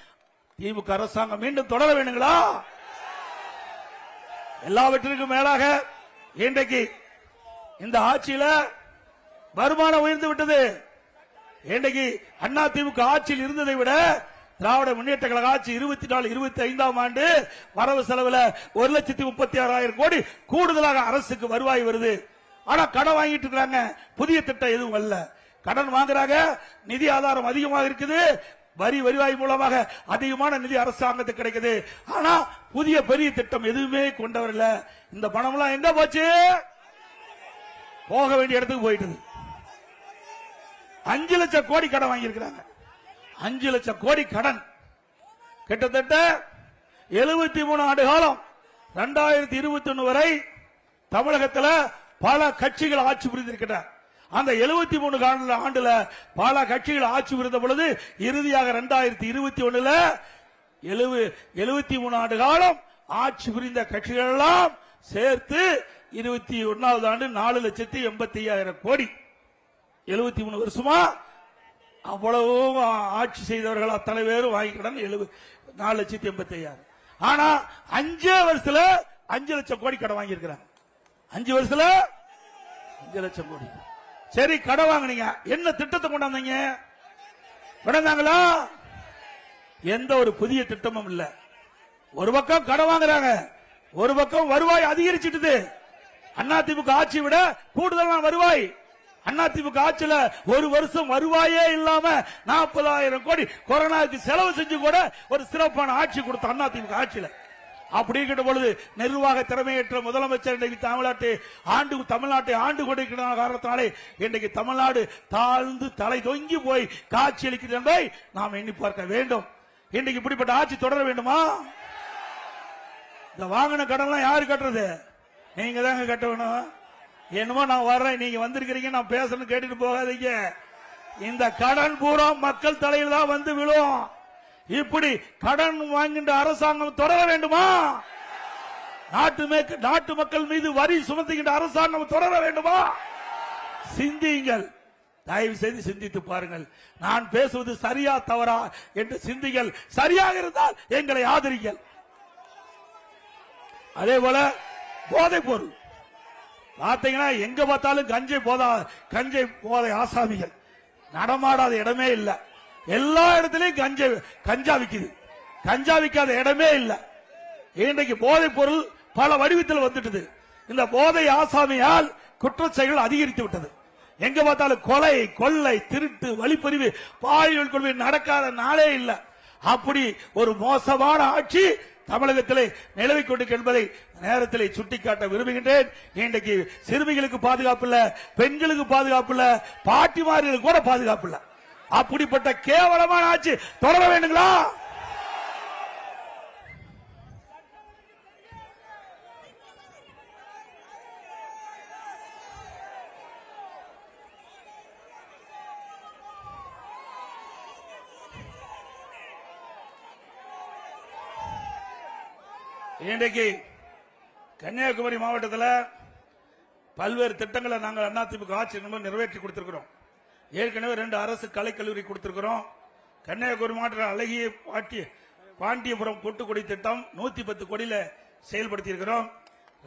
திமுக அரசாங்கம் மீண்டும் தொடர வேண்டுங்களா? எல்லாவற்றிற்கும் மேலாக இன்றைக்கு இந்த ஆட்சியில வருமானம் உயர்ந்து விட்டது. இன்றைக்கு அதிமுக ஆட்சியில் இருந்ததை விட திராவிட முன்னேற்ற கழக ஆட்சி 24-25ஆம் ஆண்டு வரவு செலவுல 1,36,000 கோடி கூடுதலாக அரசுக்கு வருவாய் வருது. ஆனா கடன் வாங்கிட்டு இருக்காங்க. புதிய திட்டம் எதுவும் அல்ல. கடன் வாங்குறாங்க. நிதி ஆதாரம் அதிகமாக இருக்குது. வருவாய் மூலமாக அதிகமான நிதி அரசாங்கத்துக்கு கிடைக்குது. ஆனா புதிய பெரிய திட்டம் எதுவுமே கொண்டு வரல. இந்த பணம் எல்லாம் எங்க போச்சு? போக வேண்டிய இடத்துக்கு போயிட்டு 5 லட்சம் கோடி கடன் வாங்கி இருக்கிறாங்க. 5 லட்சம் கோடி கடன். கிட்டத்தட்ட 73 ஆண்டு காலம் 2021 வரை தமிழகத்தில் பல கட்சிகள் ஆட்சி புரிந்திருக்கின்றன. அந்த 73 ஆண்டுல பல கட்சிகள் ஆட்சி புரிந்த பொழுது இறுதியாக 2021 73 ஆண்டு காலம் ஆட்சி புரிந்த கட்சிகள் எல்லாம் சேர்த்து 21வது ஆண்டு 4,85,000 கோடி. 73 வருஷமா அவ்வளவு ஆட்சி செய்தவர்கள் அத்தனை பேரும் வாங்கிக்கடன் 4,85,000. ஆனா 5 வருஷத்துல 5 லட்சம் கோடி கடன் வாங்கி இருக்கிறாங்க. 5 வருஷத்துல 5 லட்சம் கோடி. சரி, கடன் வாங்குனீங்க, என்ன திட்டத்தை கொண்டாந்தீங்க? கொண்டாந்தாங்களா? எந்த ஒரு புதிய திட்டமும் இல்ல. ஒரு பக்கம் கடன் வாங்குறாங்க, ஒரு பக்கம் வருவாய் அதிகரிச்சிட்டு. அதிமுக ஆட்சி விட கூடுதலான வருவாய். அதிமுக ஆட்சியில ஒரு வருஷம் வருவாயே இல்லாம 40,000 கோடி கொரோனாவுக்கு செலவு செஞ்சு கூட ஒரு சிறப்பான ஆட்சி கொடுத்த அதிமுக ஆட்சியில. அப்படிங்கிற பொழுது நிர்வாக திறமையற்ற முதலமைச்சர் இன்றைக்கு தமிழ்நாட்டை ஆண்டு கொண்டிருக்கிற காரணத்தினாலே இன்றைக்கு தமிழ்நாடு தாழ்ந்து தலை தொங்கி போய் காட்சி அளிக்கிறது என்பதை நாம் எண்ணி பார்க்க வேண்டும். இன்றைக்கு இப்படிப்பட்ட ஆட்சி தொடர வேண்டுமா? இந்த வாங்கின கடன் யாரு கட்டுறது? நீங்க தாங்க கட்ட வேணும். என்னமோ நான் வர்றேன், நீங்க வந்திருக்கிறீங்க, நான் பேசணும் கேட்டுட்டு போகாதீங்க. இந்த கடன் பூரா மக்கள் தலையில் தான் வந்து விழும். இப்படி கடன் வாங்கின்ற அரசாங்கம் தொடர வேண்டுமா? நாட்டு மக்கள் மீது வரி சுமத்துகின்ற அரசாங்கம் தொடர வேண்டுமா? சிந்தியுங்கள், தயவு செய்து சிந்தித்து பாருங்கள். நான் பேசுவது சரியா தவறா என்று சிந்திங்கள். சரியாக இருந்தால் எங்களை ஆதரிங்கள். அதே போல போதைப் பொருள் பார்த்தீங்கன்னா எங்க பார்த்தாலும் கஞ்சை போதை ஆசாமிகள் நடமாடாத இடமே இல்லை. எல்லா இடத்திலையும் கஞ்சா விக்குது. கஞ்சா விக்காத இடமே இல்லை. இன்றைக்கு போதைப் பொருள் பல வடிவத்தில் வந்துட்டது. இந்த போதை ஆசாமியால் குற்றச் செயல்கள் அதிகரித்து விட்டது. எங்க பார்த்தாலும் கொலை, கொள்ளை, திருட்டு, வழிப்பறிவு, பாலியல் கொடுமை நடக்காத நாளே இல்லை. அப்படி ஒரு மோசமான ஆட்சி தமிழகத்திலே நிலவிக் கொண்டிருக்கிறது என்பதை நேரத்தில் சுட்டிக்காட்ட விரும்புகின்றேன். இன்றைக்கு சிறுமிகளுக்கு பாதுகாப்பு இல்ல, பெண்களுக்கு பாதுகாப்பு இல்ல, பாட்டிமார்களுக்கு கூட பாதுகாப்பு இல்ல. அப்படிப்பட்ட கேவலமான ஆட்சி தொடர வேண்டுங்களா? இன்றைக்கு கன்னியாகுமரி மாவட்டத்தில் பல்வேறு திட்டங்களை நாங்கள் அதிமுக ஆட்சி நிறைவேற்றி கொடுத்திருக்கிறோம். ஏற்கனவே 2 அரசு கலைக்கல்லூரி கொடுத்திருக்கிறோம். கன்னியாகுமரி மாவட்ட அழகிய பாண்டியபுரம் கூட்டுக்குடி திட்டம் 110 கோடியில செயல்படுத்தி இருக்கிறோம்.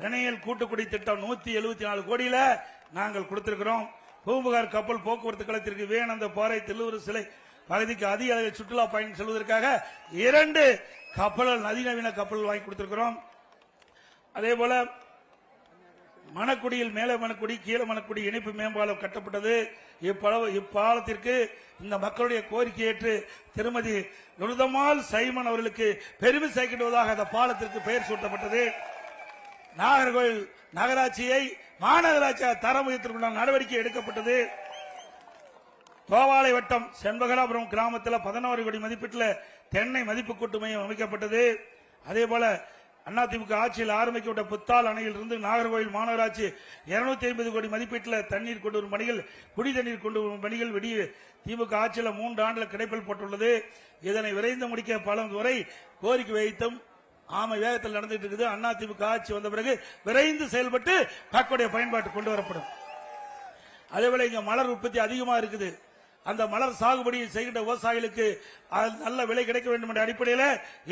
ரெனையல் கூட்டுக்குடி திட்டம் 174 கோடியில நாங்கள் கொடுத்திருக்கிறோம். பூம்புகார் கப்பல் போக்குவரத்து களத்திற்கு வேணந்த பாறை தில்லூர் சிலை பகுதிக்கு அதிக அளவில் சுற்றுலா பயணம் செல்வதற்காக 2 கப்பல்கள், அதிநவீன கப்பல்கள் வாங்கி கொடுத்திருக்கிறோம். அதே போல மணக்குடியில் மேல மணக்குடி, கீழ மணக்குடி இணைப்பு மேம்பாலம் கட்டப்பட்டது. இப்பாலத்திற்கு இந்த மக்களுடைய கோரிக்கை ஏற்று திருமதி நுருதமால் சைமன் அவர்களுக்கு பெருமை சேர்க்கிடுவதாக அந்த பாலத்திற்கு பெயர் சூட்டப்பட்டது. நாகர்கோவில் நகராட்சியை மாநகராட்சியாக தரம் உயர்த்திற்குண்டான நடவடிக்கை எடுக்கப்பட்டது. தோவாளை வட்டம் செண்பகலாபுரம் கிராமத்தில் 11 கோடி மதிப்பீட்டில் தென்னை மதிப்பு கூட்டு மையம் அமைக்கப்பட்டது. அதே போல அதிமுக ஆட்சியில் ஆரம்பிக்கப்பட்ட புத்தால் அணையில் இருந்து நாகர்கோவில் மாநகராட்சி 250 கோடி மதிப்பீட்டில் தண்ணீர் கொண்டு வரும் பணிகள், குடி தண்ணீர் கொண்டு வரும் பணிகள் திமுக ஆட்சியில் 3 ஆண்டுகள் கிடைப்பில் போட்டுள்ளது. இதனை விரைந்து முடிக்க பல முறை கோரிக்கை வைத்தும் ஆமை வேகத்தில் நடந்துட்டு இருக்குது. அதிமுக ஆட்சி வந்த பிறகு விரைந்து செயல்பட்டு மக்களுடைய பயன்பாட்டு கொண்டு வரப்படும். அதேபோல இங்க மலர் உற்பத்தி அதிகமா இருக்குது. அந்த மலர் சாகுபடி செய்கின்ற விவசாயிகளுக்கு நல்ல விலை கிடைக்க வேண்டும் என்ற அடிப்படையில்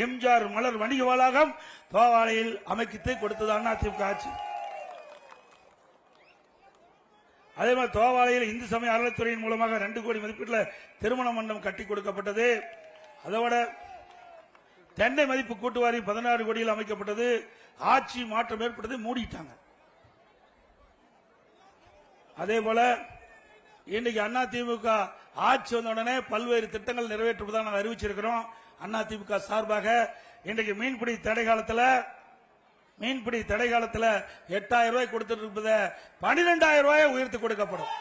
எம்ஜிஆர் மலர் வணிக வளாகம் தோவாளையில் அமைத்து கொடுத்தது அதிமுக ஆட்சி. அதே மாதிரி தோவாளையில் இந்து சமய அறநிலைத்துறையின் மூலமாக 2 கோடி மதிப்பீட்டில் திருமண மண்டபம் கட்டி கொடுக்கப்பட்டது. அதோட தென்னை மதிப்பு கூட்டுவாரி 16 கோடியில் அமைக்கப்பட்டது. ஆட்சி மாற்றம் ஏற்பட்டது, மூடிட்டாங்க. அதே போல இன்னைக்கு அதிமுக ஆட்சி வந்த உடனே பல்வேறு திட்டங்கள் நிறைவேற்றுவதாக நாங்கள் அறிவிச்சிருக்கிறோம். அதிமுக சார்பாக இன்றைக்கு மீன்பிடி தடை காலத்தில் 8,000 ரூபாய் கொடுத்திருப்பதை 12,000 ரூபாயை உயர்த்தி கொடுக்கப்படும்.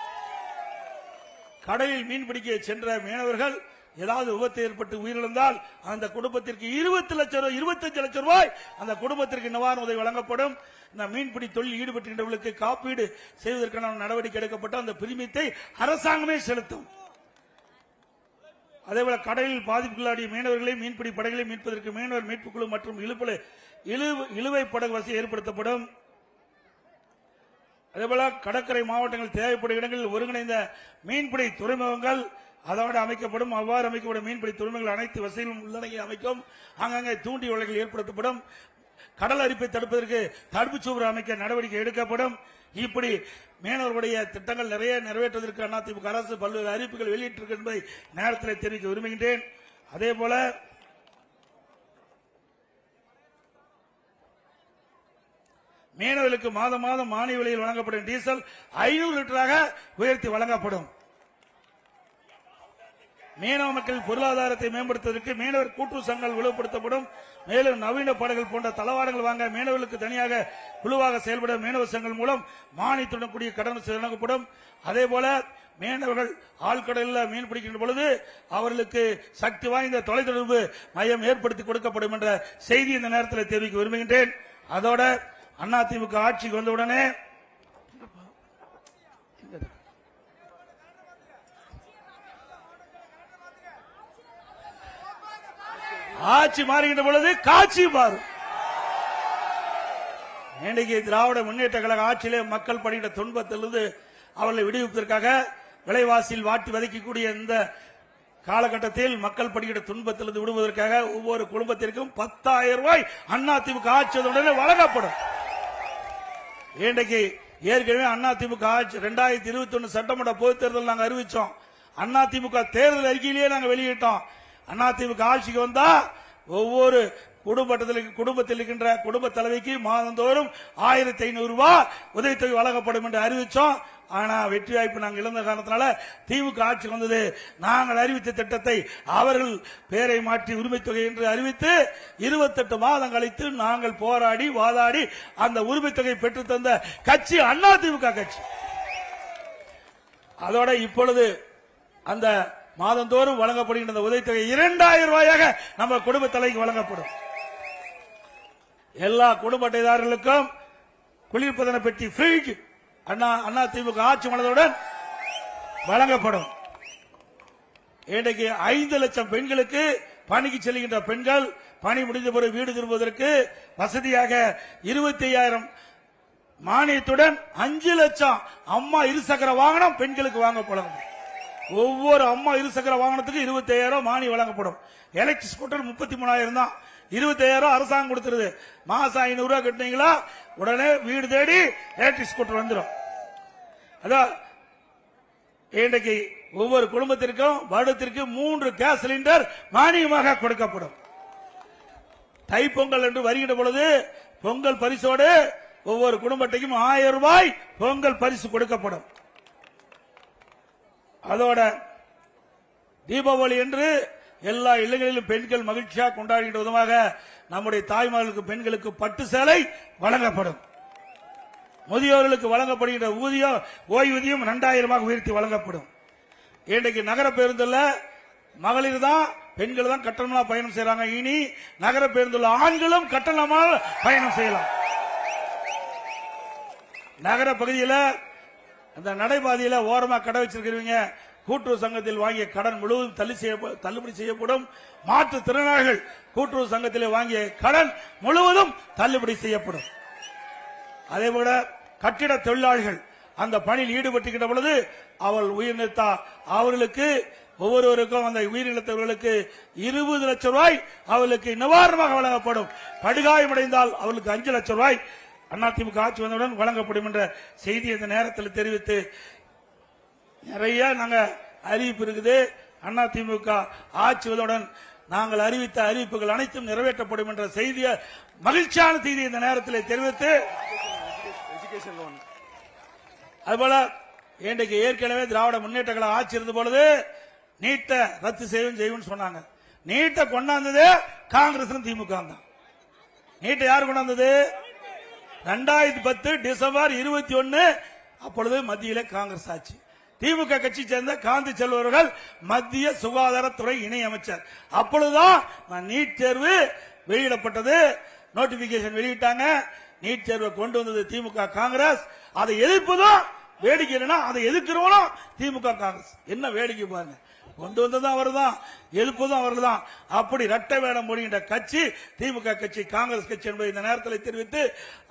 கடலில் மீன்பிடிக்க சென்ற மீனவர்கள் ஏதாவது விபத்து ஏற்பட்டு உயிரிழந்தால் அந்த குடும்பத்திற்கு 25 லட்சம் ரூபாய் அந்த குடும்பத்திற்கு நிவாரண உதவி வழங்கப்படும். இந்த மீன்பிடி தொழில் ஈடுபட்டுள்ளவர்களுக்கு காப்பீடு செய்வதற்கான நடவடிக்கை எடுக்கப்பட்ட அந்த பிரிமியத்தை அரசாங்கமே செலுத்தும். அதேபோல கடலில் பாதிப்புள்ளாடிய மீனவர்களை மீன்பிடி படகுகளை மீட்பதற்கு மீனவர் மீட்புக் குழு மற்றும் இழுவை படகு வசதி ஏற்படுத்தப்படும். அதேபோல கடற்கரை மாவட்டங்கள் தேவைப்படும் இடங்களில் ஒருங்கிணைந்த மீன்பிடி துறைமுகங்கள் அதோடு அமைக்கப்படும். அவ்வாறு அமைக்கப்படும் மீன்பிடி துறைமுகங்கள் அனைத்து வசதிகளும் உள்ளடங்கி அமைக்கும். அங்கங்கே தூண்டி வலைகள் ஏற்படுத்தப்படும். கடல் அரிப்பை தடுப்பதற்கு தடுப்புச் சுவர் அமைக்க நடவடிக்கை எடுக்கப்படும். இப்படி மீனவர்களுடைய திட்டங்கள் நிறைய நிறைவேற்றுவதற்கு அதிமுக அரசு பல்வேறு அறிவிப்புகள் வெளியிட்டிருக்கு என்பதை நேரத்தில் தெரிவிக்க விரும்புகின்றேன். அதே போல மீனவர்களுக்கு மாதம் மாதம் மானிய விலையில் வழங்கப்படும் டீசல் 500 லிட்டராக உயர்த்தி வழங்கப்படும். மீனவ மக்களின் பொருளாதாரத்தை மேம்படுத்துவதற்கு மீனவர் கூட்டுறவு சங்கங்கள் விளவுபடுத்தப்படும். மேலும் நவீன படகுகள் போன்ற தளவாடங்கள் வாங்க மீனவர்களுக்கு தனியாக குழுவாக செயல்பட மீனவர் சங்கங்கள் மூலம் மானியத்துடன் கூடிய கடன் வழங்கப்படும். அதே போல மீனவர்கள் ஆழ்கடலில் மீன் பிடிக்கின்ற பொழுது அவர்களுக்கு சக்தி வாய்ந்த தொலைத்தொடர்பு மையம் ஏற்படுத்தி கொடுக்கப்படும் என்ற செய்தி இந்த நேரத்தில் தெரிவிக்க விரும்புகின்றேன். அதோட அதிமுக ஆட்சிக்கு வந்தவுடனே ஆட்சி மாறுகின்ற பொழுது காட்சி மாறும். இன்றைக்கு திராவிட முன்னேற்ற கழக ஆட்சியிலே மக்கள் படுகின்ற துன்பத்திலிருந்து அவர்களை விடுவிப்பதற்காக விலைவாசியில் வாட்டி வதைக்கக்கூடிய இந்த காலகட்டத்தில் மக்கள் படுகின்ற துன்பத்திலிருந்து விடுவதற்காக ஒவ்வொரு குடும்பத்திற்கும் 10,000 ரூபாய் அதிமுக ஆட்சியுடனே வழங்கப்படும். இன்றைக்கு ஏற்கனவே அதிமுக ஆட்சி 2021 சட்டமன்ற பொதுத் தேர்தல் நாங்கள் அறிவிச்சோம். அதிமுக தேர்தல் அறிக்கையிலேயே நாங்கள் வெளியிட்டோம். அதிமுக ஆட்சிக்கு வந்தா ஒவ்வொரு குடும்பத்தில் இருக்கின்ற குடும்ப தலைவிக்கு மாதந்தோறும் 1,500 ரூபாய் உதவித்தொகை வழங்கப்படும் என்று அறிவிச்சோம். ஆனா வெற்றி வாய்ப்பு நாங்கள் இழந்த காரணத்தினால திமுக ஆட்சி வந்தது. நாங்கள் அறிவித்த திட்டத்தை அவர்கள் பேரை மாற்றி உரிமை தொகை என்று அறிவித்து 28 மாதம் கழித்து நாங்கள் போராடி வாதாடி அந்த உரிமை தொகை பெற்று தந்த கட்சி அதிமுக கட்சி. அதோட இப்பொழுது அந்த மாதந்தோறும் வழங்கப்படுகின்ற உதவித்தொகை 2,000 ரூபாயாக நம்ம குடும்ப தலைக்கு வழங்கப்படும். எல்லா குடும்ப அட்டைதாரர்களுக்கும் குளிர்பதன பெட்டி ஃப்ரிட்ஜ் அதிமுக ஆட்சி மனதுடன் வழங்கப்படும். இன்றைக்கு 5 லட்சம் பெண்களுக்கு பணிக்கு செல்கின்ற பெண்கள் பணி முடிந்த பிறகு வீடு திரும்புவதற்கு வசதியாக 25,000 மானியத்துடன் 5 லட்சம் அம்மா இருசக்கர வாகனம் பெண்களுக்கு வாங்கப்படும். ஒவ்வொரு அம்மா இருசக்கர வாகனத்துக்கு 25,000 மானியம் வழங்கப்படும். எலக்ட்ரிக் ஸ்கூட்டர் 33,000 தான். 25,000 அரசாங்கம் கொடுத்துருது. மாசம் 500 ரூபாய் கட்டினீங்களா உடனே வீடு தேடி எலக்ட்ரிக் ஸ்கூட்டர் வந்துடும். அதான் இன்றைக்கு ஒவ்வொரு குடும்பத்திற்கும் வருடத்திற்கு 3 கேஸ் சிலிண்டர் மானியமாக கொடுக்கப்படும். தைப்பொங்கல் என்று வருகின்ற பொழுது பொங்கல் பரிசோடு ஒவ்வொரு குடும்பத்தையும் 1000 ரூபாய் பொங்கல் பரிசு கொடுக்கப்படும். அதோட தீபாவளி என்று எல்லா இல்லங்களிலும் பெண்கள் மகிழ்ச்சியாக கொண்டாடுகின்ற விதமாக நம்முடைய தாய்மார்களுக்கு பெண்களுக்கு பட்டு சேலை வழங்கப்படும். முதியோர்களுக்கு வழங்கப்படுகின்ற ஓய்வூதியம் 2,000 உயர்த்தி வழங்கப்படும். இன்றைக்கு நகர பேருந்துல மகளிர் தான் பெண்கள் தான் கட்டணமா பயணம் செய்யறாங்க. இனி நகர பேருந்துள்ள ஆண்களும் கட்டணமா பயணம் செய்யலாம். நகர பகுதியில் அந்த நடைபாதையில ஓரமா கடை வச்சிருக்கிறவங்க கூட்டுறவு சங்கத்தில் வாங்கிய கடன் முழுவதும் தள்ளுபடி செய்யப்படும். மாற்றுத்திறனாளிகள் கூட்டுறவு சங்கத்தில் வாங்கிய கடன் முழுவதும் தள்ளுபடி செய்யப்படும். அதேபோல கட்டிட தொழிலாளிகள் அந்த பணியில் ஈடுபட்டுகின்ற பொழுது அவள் உயிரிழந்தா அவர்களுக்கு ஒவ்வொருவருக்கும் அந்த உயிரிழந்தவர்களுக்கு 20 லட்சம் ரூபாய் அவர்களுக்கு நிவாரணமாக வழங்கப்படும். படுகாயமடைந்தால் அவர்களுக்கு 5 லட்சம் ரூபாய் அதிமுக ஆட்சி வந்தவுடன் வழங்கப்படும் என்ற செய்தி இந்த நேரத்தில் தெரிவித்து நிறைய நாங்க அறிவிப்பு இருக்குது. அதிமுக ஆட்சி வந்தவுடன் நாங்கள் அறிவித்த அறிவிப்புகள் அனைத்தும் நிறைவேற்றப்படும் என்ற செய்தியை மகிழ்ச்சியான செய்தி இந்த நேரத்தில் தெரிவித்து அதுபோல இன்றைக்கு ஏற்கனவே திராவிட முன்னேற்ற கழக ஆட்சி இருந்த பொழுது நீட்டை ரத்து செய்யும் சொன்னாங்க. நீட்டை கொண்டாந்தது காங்கிரஸ் திமுக தான். நீட்டை யார் கொண்டாந்தது? 2010 டிசம்பர் 21 அப்பொழுது மத்தியில காங்கிரஸ் ஆட்சி. திமுக கட்சி சேர்ந்த காந்தி செல்வர்கள் மத்திய சுகாதாரத்துறை இணை அமைச்சர். அப்பொழுதுதான் நீட் தேர்வு வெளியிடப்பட்டது. நோட்டிபிகேஷன் வெளியிட்டாங்க. நீட் தேர்வை கொண்டு வந்தது திமுக காங்கிரஸ். அதை எதிர்ப்பதும் வேடிக்கை. அதை எதிர்க்கிறவனும் திமுக காங்கிரஸ். என்ன வேடிக்கை பாருங்க. கொண்டு வந்ததும் அவர்தான், எழுப்பதும் அவர்தான். அப்படி இரட்டை வேடம் போடுகின்ற கட்சி திமுக கட்சி, காங்கிரஸ் கட்சி என்பதை இந்த நேரத்தில் தெரிவித்து,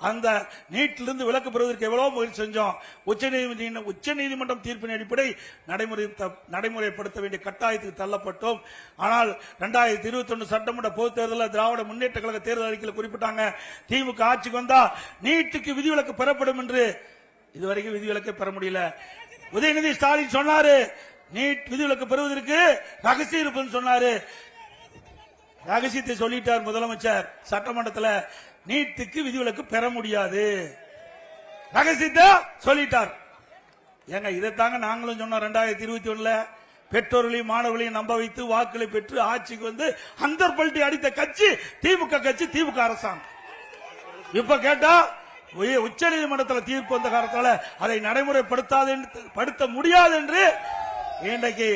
அந்த நீட்டிலிருந்து விலக்கு பெறுவதற்கு எவ்வளவு முயற்சி செஞ்சோம். உச்சநீதிமன்றம் தீர்ப்பின் அடிப்படை நடைமுறைப்படுத்த வேண்டிய கட்டாயத்துக்கு தள்ளப்பட்டோம். ஆனால் 2021 சட்டமன்ற பொதுத் தேர்தலில் திராவிட முன்னேற்ற கழக தேர்தல் அறிக்கையில் குறிப்பிட்டாங்க, திமுக ஆட்சிக்கு வந்தா நீட்டுக்கு விதிவிலக்கு பெறப்படும் என்று. இதுவரைக்கும் விதிவிலக்கு பெற முடியல. உதயநிதி ஸ்டாலின் சொன்னாரு, நீட் விதிவிலக்கு பெறுவதற்கு ரகசியம் இருப்புன்னு சொன்னாரு. ரகசியத்தை சொல்லிட்டார் முதலமைச்சர் சட்டமன்றத்தில். நீட்டுக்கு விதிவிலக்கு பெற முடியாது, ரகசியத்தை சொல்லிட்டார். ஏங்க இதைத்தாங்க நாங்களும் சொன்னோம். 2021 பெற்றோர்களையும் மாணவர்களையும் நம்ப வைத்து வாக்குகளை பெற்று ஆட்சிக்கு வந்து அந்தர்பல்ட்டி அடித்த கட்சி திமுக கட்சி, திமுக அரசாங்கம். இப்ப கேட்டா உச்சநீதிமன்றத்தில் தீர்ப்பு வந்த காரணத்தால அதை நடைமுறைப்படுத்த முடியாது என்று இன்றைக்கு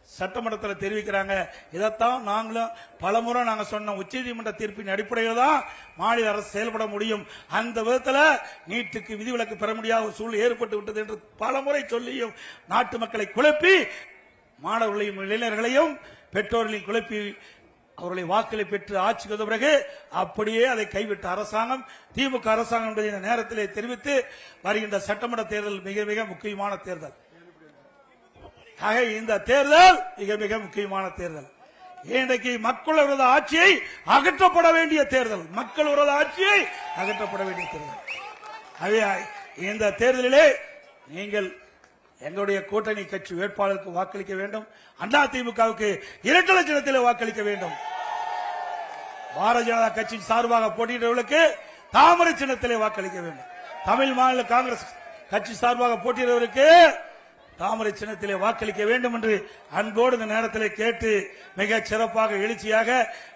சட்டமன்றத்தில் தெரிவிக்கிறாங்க. இதைத்தான் நாங்களும் பலமுறை நாங்க சொன்னோம். உச்சநீதிமன்ற தீர்ப்பின் அடிப்படையில் தான் மாநில அரசு செயல்பட முடியும். அந்த விதத்தில் நீட்டுக்கு விதிவிலக்கு பெற முடியாத ஒரு சூழல் ஏற்பட்டு விட்டது என்று பலமுறை சொல்லியும் நாட்டு மக்களை குழப்பி, மாணவர்களையும் இளைஞர்களையும் பெற்றோர்களையும் குழப்பி அவர்களை வாக்களை பெற்று ஆட்சிக்கு வந்த பிறகு அப்படியே அதை கைவிட்ட அரசாங்கம் திமுக அரசாங்கம் என்பதை இந்த நேரத்திலே தெரிவித்து, வருகின்ற சட்டமன்ற தேர்தல் மிக மிக முக்கியமான தேர்தல். ஆக இந்த தேர்தல் மிக மிக முக்கியமான தேர்தல். இன்றைக்கு மக்கள் விரோத ஆட்சியை அகற்றப்பட வேண்டிய தேர்தல், மக்கள் விரோத ஆட்சியை அகற்றப்பட வேண்டிய தேர்தல். ஆகவே இந்த தேர்தலிலே நீங்கள் எங்களுடைய கூட்டணி கட்சி வேட்பாளருக்கு வாக்களிக்க வேண்டும். அதிமுகவுக்கு இரட்டை சின்னத்திலே வாக்களிக்க வேண்டும். பாரதிய ஜனதா கட்சியின் சார்பாக போட்டியிடுவர்களுக்கு தாமரை சின்னத்திலே வாக்களிக்க வேண்டும். தமிழ் மாநில காங்கிரஸ் கட்சி சார்பாக போட்டியிடுவதற்கு தாமரை சின்னத்திலே வாக்களிக்க வேண்டும் என்று அன்போடு இந்த நேரத்திலே கேட்டு, மிக சிறப்பாக எழுச்சியாக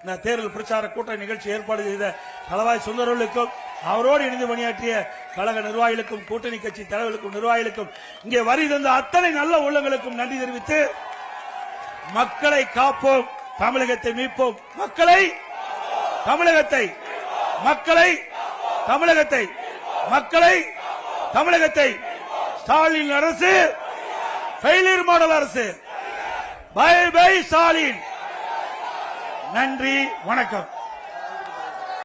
இந்த தேர்தல் பிரச்சார கூட்ட நிகழ்ச்சி ஏற்பாடு செய்த தளவாய் சுந்தரர்களுக்கும், அவரோடு இணைந்து பணியாற்றிய கழக நிர்வாகிகளுக்கும், கூட்டணி கட்சி தலைவர்களுக்கும், நிர்வாகிகளுக்கும், இங்கே வரி தந்த அத்தனை நல்ல உள்ளங்களுக்கும் நன்றி தெரிவித்து, மக்களை காப்போம், தமிழகத்தை மீட்போம். மக்களை, தமிழகத்தை, மக்களை, தமிழகத்தை, மக்களை, தமிழகத்தை. ஸ்டாலின் அரசு ஃபெயிலியர் மாடல் அரசு. Bye bye Stalin. நன்றி, வணக்கம்.